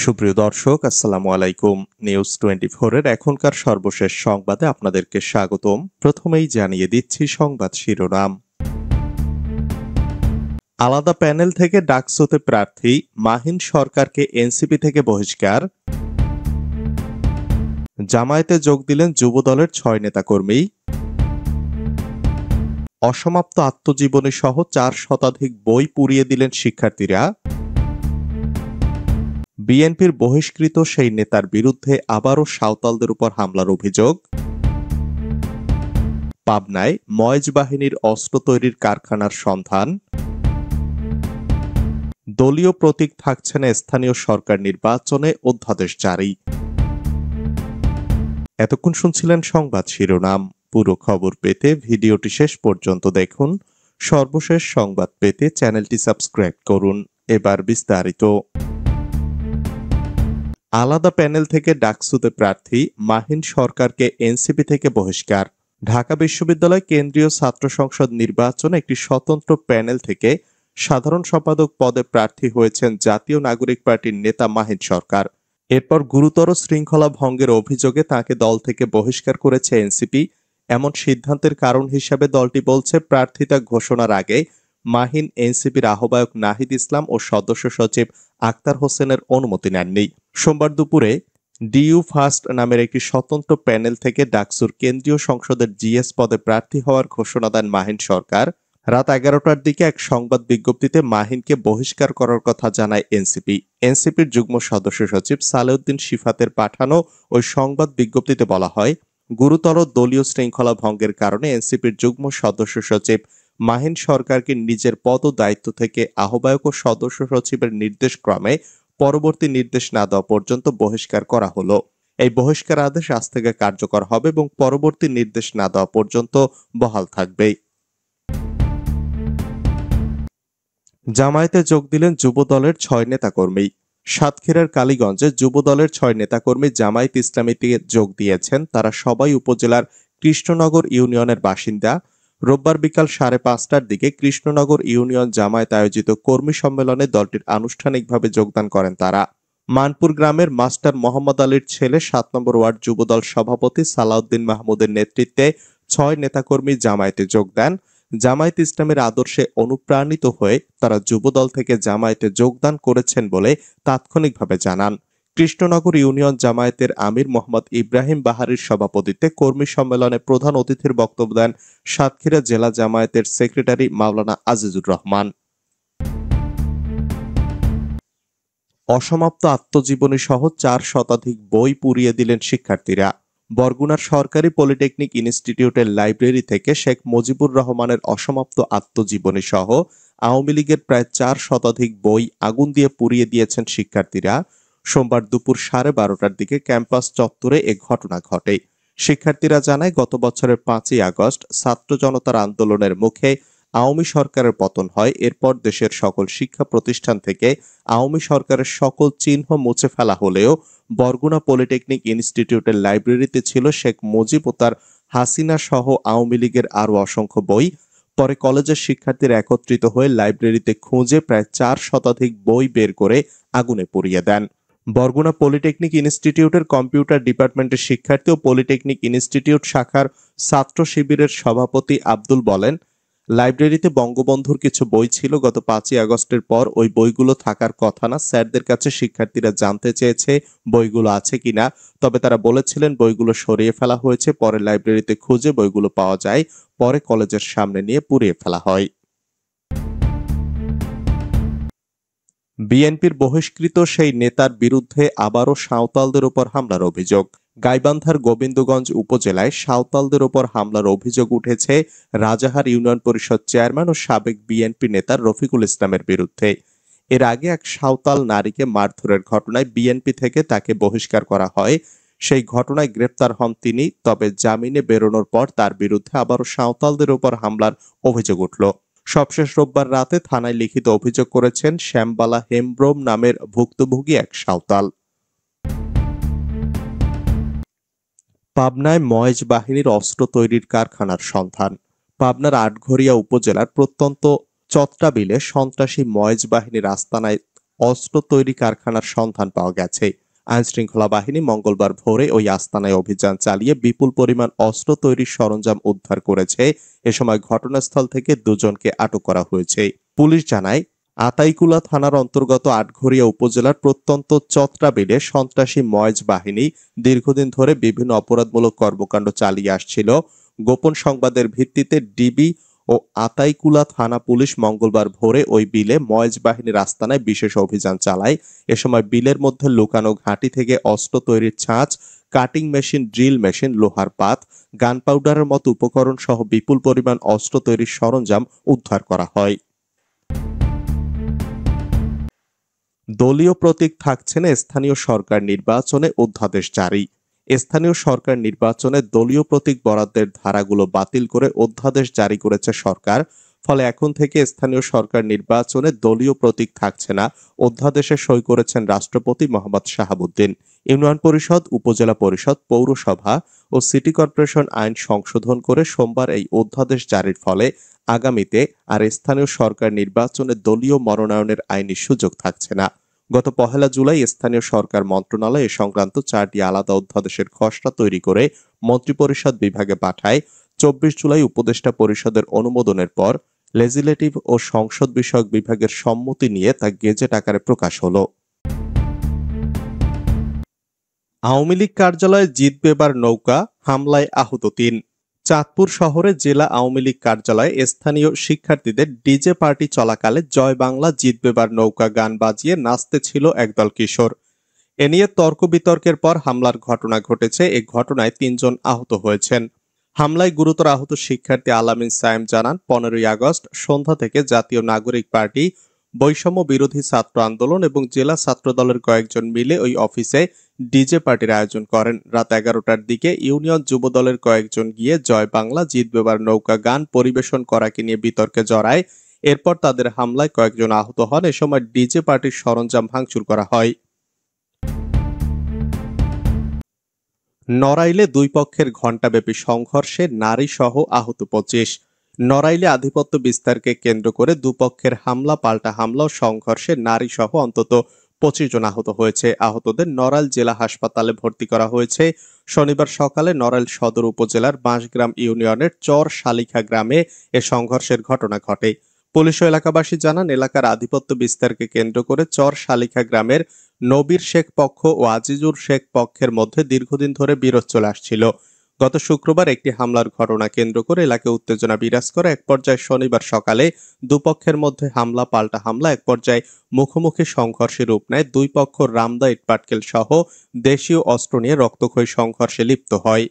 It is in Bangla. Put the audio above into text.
সুপ্রিয় দর্শক, আসসালামু আলাইকুম। নিউজ 24 এর এখনকার সর্বশেষ সংবাদে আপনাদেরকে স্বাগতম। প্রথমেই জানিয়ে দিচ্ছি সংবাদ শিরোনাম। আলাদা প্যানেল থেকে ডাকসুতে প্রার্থী, মাহিন সরকারকে এনসিপি থেকে বহিষ্কার। জামায়াতে যোগ দিলেন যুবদলের 6 নেতাকর্মী। অসমাপ্ত আত্মজীবনী সহ 4 শতাধিক বই পুড়িয়ে দিলেন শিক্ষার্থীরা। বিএনপির বহিষ্কৃত সেই নেতার বিরুদ্ধে আবারও সাঁওতালদের উপর হামলার অভিযোগ। পাবনায় ময়েজ বাহিনীর অস্ত্র তৈরির কারখানার সন্ধান। দলীয় প্রতীক থাকছে না স্থানীয় সরকার নির্বাচনে, অধ্যাদেশ জারি। এতক্ষণ শুনছিলেন সংবাদ শিরোনাম। পুরো খবর পেতে ভিডিওটি শেষ পর্যন্ত দেখুন। সর্বশেষ সংবাদ পেতে চ্যানেলটি সাবস্ক্রাইব করুন। এবার বিস্তারিত। আলাদা প্যানেল থেকে ডাকসুতে প্রার্থী, মাহিন সরকারকে এনসিপি থেকে বহিষ্কার। ঢাকা বিশ্ববিদ্যালয় কেন্দ্রীয় ছাত্র সংসদ নির্বাচনে একটি স্বতন্ত্র প্যানেল থেকে সাধারণ সম্পাদক পদে প্রার্থী হয়েছেন জাতীয় নাগরিক পার্টির নেতা মাহিন সরকার। এরপর গুরুতর শৃঙ্খলা ভঙ্গের অভিযোগে তাকে দল থেকে বহিষ্কার করেছে এনসিপি। এমন সিদ্ধান্তের কারণ হিসাবে দলটি বলছে, প্রার্থিতা ঘোষণার আগে মাহিন এনসিপির আহ্বায়ক নাহিদ ইসলাম ও সদস্য সচিব আক্তার হোসেনের অনুমতি নেননি। সোমবার দুপুরে ডিইউ ফার্স্ট নামের একটি স্বতন্ত্র প্যানেল থেকে ডাকসুর কেন্দ্রীয় সংসদের জিএস পদে প্রার্থী হওয়ার ঘোষণা দেন মাহিন সরকার। রাত 11টার দিকে এক সংবাদ বিজ্ঞপ্তিতে মাহিনকে বহিষ্কার করার কথা জানায় এনসিপি। এনসিপির যুগ্ম সদস্য সচিব সালেউদ্দিন শিফাতের পাঠানো ওই সংবাদ বিজ্ঞপ্তিতে বলা হয়, গুরুতর দলীয় শৃঙ্খলা ভঙ্গের কারণে এনসিপির যুগ্ম সদস্য সচিব মাহিন সরকারকে নিজের পদ ও দায়িত্ব থেকে আহ্বায়ক ও সদস্য সচিবের নির্দেশক্রমে পরবর্তী নির্দেশ না দেওয়া পর্যন্ত বহিষ্কার করা হলো। এই বহিষ্কার আদেশ আজ থেকে কার্যকর হবে এবং পরবর্তী নির্দেশ না দেওয়া পর্যন্ত বহাল থাকবে। জামায়াতে যোগ দিলেন যুবদলের 6 নেতাকর্মী। সাতক্ষীরার কালীগঞ্জে যুবদলের 6 নেতাকর্মী জামায়াত ইসলামীতে যোগ দিয়েছেন। তারা সবাই উপজেলার কৃষ্ণনগর ইউনিয়নের বাসিন্দা। রোববার বিকাল 5:30টার দিকে কৃষ্ণনগর ইউনিয়ন জামায়াত আয়োজিত কর্মী সম্মেলনে দলটির আনুষ্ঠানিকভাবে যোগদান করেন তারা। মানপুর গ্রামের মাস্টার মোহাম্মদ আলীর ছেলে 7 নম্বর ওয়ার্ড যুবদল সভাপতি সালাউদ্দিন মাহমুদের নেতৃত্বে 6 নেতাকর্মী জামায়াতে যোগ দেন। জামায়াত ইসলামের আদর্শে অনুপ্রাণিত হয়ে তারা যুবদল থেকে জামায়াতে যোগদান করেছেন বলে তাৎক্ষণিকভাবে জানান। কৃষ্ণনগর ইউনিয়ন জামায়াতের আমির মোহাম্মদ ইব্রাহিম বাহারির সভাপতিত্বে কর্মী সম্মেলনে প্রধান অতিথির বক্তব্য দেন সাতক্ষীরা জেলা জামায়াতের সেক্রেটারি মাওলানা আজিজুর রহমান। অসমাপ্ত আত্মজীবনী সহ 4 শতাধিক বই পুড়িয়ে দিলেন শিক্ষার্থীরা। বরগুনার সরকারি পলিটেকনিক ইনস্টিটিউটের লাইব্রেরি থেকে শেখ মুজিবুর রহমানের অসমাপ্ত আত্মজীবনী সহ আওয়ামী লীগের প্রায় 4 শতাধিক বই আগুন দিয়ে পুড়িয়ে দিয়েছেন শিক্ষার্থীরা। সোমবার দুপুর 12:30টার দিকে ক্যাম্পাস চত্বরে এ ঘটনা ঘটে। শিক্ষার্থীরা জানায়, গত বছরের 5ই আগস্ট ছাত্র জনতার আন্দোলনের মুখে আওয়ামী সরকারের পতন হয়। এরপর দেশের সকল শিক্ষা প্রতিষ্ঠান থেকে আওয়ামী সরকারের সকল চিহ্ন মুছে ফেলা হলেও বরগুনা পলিটেকনিক ইনস্টিটিউটের লাইব্রেরিতে ছিল শেখ মুজিব ও তার হাসিনা সহ আওয়ামী লীগের আরও অসংখ্য বই। পরে কলেজের শিক্ষার্থীরা একত্রিত হয়ে লাইব্রেরিতে খুঁজে প্রায় 4 শতাধিক বই বের করে আগুনে পুড়িয়ে দেন। বরগুনা পলিটেকনিক ইনস্টিটিউটের কম্পিউটার ডিপার্টমেন্টের শিক্ষার্থী ও পলিটেকনিক ইনস্টিটিউট শাখার ছাত্র শিবিরের সভাপতি আব্দুল বলেন, লাইব্রেরিতে বঙ্গবন্ধুর কিছু বই ছিল। গত 5ই আগস্টের পর ওই বইগুলো থাকার কথা না। স্যারদের কাছে শিক্ষার্থীরা জানতে চেয়েছে বইগুলো আছে কিনা, তবে তারা বলেছিলেন বইগুলো সরিয়ে ফেলা হয়েছে। পরে লাইব্রেরিতে খুঁজে বইগুলো পাওয়া যায়, পরে কলেজের সামনে নিয়ে পুড়িয়ে ফেলা হয়। বিএনপির বহিষ্কৃত সেই নেতার বিরুদ্ধে আবারও সাঁওতালদের উপর হামলার অভিযোগ। গাইবান্ধার গোবিন্দগঞ্জ উপজেলায় সাঁওতালদের উপর হামলার অভিযোগ উঠেছে রাজাহার ইউনিয়ন পরিষদ চেয়ারম্যান ও সাবেক বিএনপি নেতা রফিকুল ইসলামের বিরুদ্ধে। এর আগে এক সাঁওতাল নারীকে মারধরের ঘটনায় বিএনপি থেকে তাকে বহিষ্কার করা হয়। সেই ঘটনায় গ্রেপ্তার হন তিনি। তবে জামিনে বেরোনোর পর তার বিরুদ্ধে আবারও সাঁওতালদের উপর হামলার অভিযোগ উঠল। সবশেষ রোববার রাতে থানায় লিখিত অভিযোগ করেছেন শ্যামবালা হেমব্রম নামের ভুক্তভোগী এক সাঁওতাল। পাবনায় ময়েজ বাহিনীর অস্ত্র তৈরির কারখানার সন্ধান। পাবনার আটঘরিয়া উপজেলার প্রত্যন্ত চত্রাবিলে সন্ত্রাসী ময়েজ বাহিনীর আস্তানায় অস্ত্র তৈরি কারখানার সন্ধান পাওয়া গেছে। আইনশৃঙ্খলা বাহিনী মঙ্গলবার ভোরে ওই আস্তানায় অভিযান চালিয়ে বিপুল পরিমাণ অস্ত্র তৈরির সরঞ্জাম উদ্ধার করেছে। এ সময় ঘটনাস্থল থেকে দুজনকে আটক করা হয়েছে। পুলিশ জানায়, আতাইকুলা থানার অন্তর্গত আটঘরিয়া উপজেলার প্রত্যন্ত চত্রা বিলে সন্ত্রাসী ময়েজ বাহিনী দীর্ঘদিন ধরে বিভিন্ন অপরাধমূলক কর্মকাণ্ড চালিয়ে আসছিল। গোপন সংবাদের ভিত্তিতে ডিবি ও আতাইকুলা থানা পুলিশ মঙ্গলবার ভোরে ওই বিলে ময়েজ বাহিনীর আস্তানায় বিশেষ অভিযান চালায়। এ সময় বিলের মধ্যে লুকানো ঘাঁটি থেকে অস্ত্র তৈরির ছাঁচ, কাটিং মেশিন, ড্রিল মেশিন, লোহার পাত, গান পাউডারের মতো উপকরণ সহ বিপুল পরিমাণ অস্ত্র তৈরির সরঞ্জাম উদ্ধার করা হয়। দলীয় প্রতীক থাকছে না স্থানীয় সরকার নির্বাচনে, অধ্যাদেশ জারি। স্থানীয় সরকার নির্বাচনে দলীয় প্রতীক বরাদ্দের ধারাগুলো বাতিল করে অধ্যাদেশ জারি করেছে সরকার। ফলে এখন থেকে স্থানীয় সরকার নির্বাচনে দলীয় প্রতীক থাকছে না। অধ্যাদেশে সই করেছেন রাষ্ট্রপতি মোহাম্মদ শাহাবুদ্দিন। ইউনিয়ন পরিষদ, উপজেলা পরিষদ, পৌরসভা ও সিটি কর্পোরেশন আইন সংশোধন করে সোমবার এই অধ্যাদেশ জারির ফলে আগামীতে আর স্থানীয় সরকার নির্বাচনে দলীয় মনোনয়নের আইনি সুযোগ থাকছে না। গত 1 জুলাই স্থানীয় সরকার মন্ত্রণালয় এ সংক্রান্ত 4টি আলাদা অধ্যাদেশের খসড়া তৈরি করে মন্ত্রিপরিষদ বিভাগে পাঠায়। 24 জুলাই উপদেষ্টা পরিষদের অনুমোদনের পর লেজিসলেটিভ ও সংসদ বিষয়ক বিভাগের সম্মতি নিয়ে তা গেজেট আকারে প্রকাশ হলো। আওয়ামী লীগ কার্যালয়ে জিতবে এবার নৌকা, হামলায় আহত 3। চাঁদপুর শহরে জেলা আওয়ামী লীগ কার্যালয়ে স্থানীয় শিক্ষার্থীদের ডিজে পার্টি চলাকালে জয় বাংলা জিতবে এবার নৌকা গান বাজিয়ে নাচতে ছিল একদল কিশোর। এ নিয়ে তর্ক বিতর্কের পর হামলার ঘটনা ঘটেছে। এই ঘটনায় 3 জন আহত হয়েছেন। হামলায় গুরুতর আহত শিক্ষার্থী আলামিন সায়েম জানান, 15ই আগস্ট সন্ধ্যা থেকে জাতীয় নাগরিক পার্টি, বৈষম্য বিরোধী ছাত্র আন্দোলন এবং জেলা ছাত্র দলের কয়েকজন মিলে ওই অফিসে ডিজে পার্টির আয়োজন করেন। রাত 11টার দিকে ইউনিয়ন যুব দলের কয়েকজন গিয়ে জয় বাংলা জিতবে এবার নৌকা গান পরিবেশন করাকে নিয়ে বিতর্কে জড়ায়। এরপর তাদের হামলায় কয়েকজন আহত হন। এ সময় ডিজে পার্টির সরঞ্জাম ভাঙচুর করা হয়। নড়াইলে দুই পক্ষের ঘণ্টাব্যাপী সংঘর্ষে নারী সহ আহত 25। নড়াইলে আধিপত্য বিস্তারকে কেন্দ্র করে দুপক্ষের হামলা পাল্টা হামলা ও সংঘর্ষে নারী সহ অন্তত 25 জন আহত হয়েছে। আহতদের নড়াইল জেলা হাসপাতালে ভর্তি করা হয়েছে। শনিবার সকালে নড়াইল সদর উপজেলার বাঁশগ্রাম ইউনিয়নের চর শালিখা গ্রামে এ সংঘর্ষের ঘটনা ঘটে। পুলিশ ও এলাকাবাসী জানান, এলাকার আধিপত্য বিস্তারকে কেন্দ্র করে চর শালিখা গ্রামের নবীর শেখ পক্ষ ও আজিজুর শেখ পক্ষের মধ্যে দীর্ঘদিন ধরে বিরোধ চলে আসছিল। গত শুক্রবার একটি হামলার ঘটনা কেন্দ্র করে এলাকায় উত্তেজনা বিরাজ করে। এক পর্যায়ে শনিবার সকালে দুপক্ষের মধ্যে হামলা পাল্টা হামলা এক পর্যায়ে মুখোমুখি সংঘর্ষে রূপ নেয়। দুই পক্ষ রামদা, ইটপাটকেল সহ দেশীয় অস্ত্র নিয়ে রক্তক্ষয়ী সংঘর্ষে লিপ্ত হয়।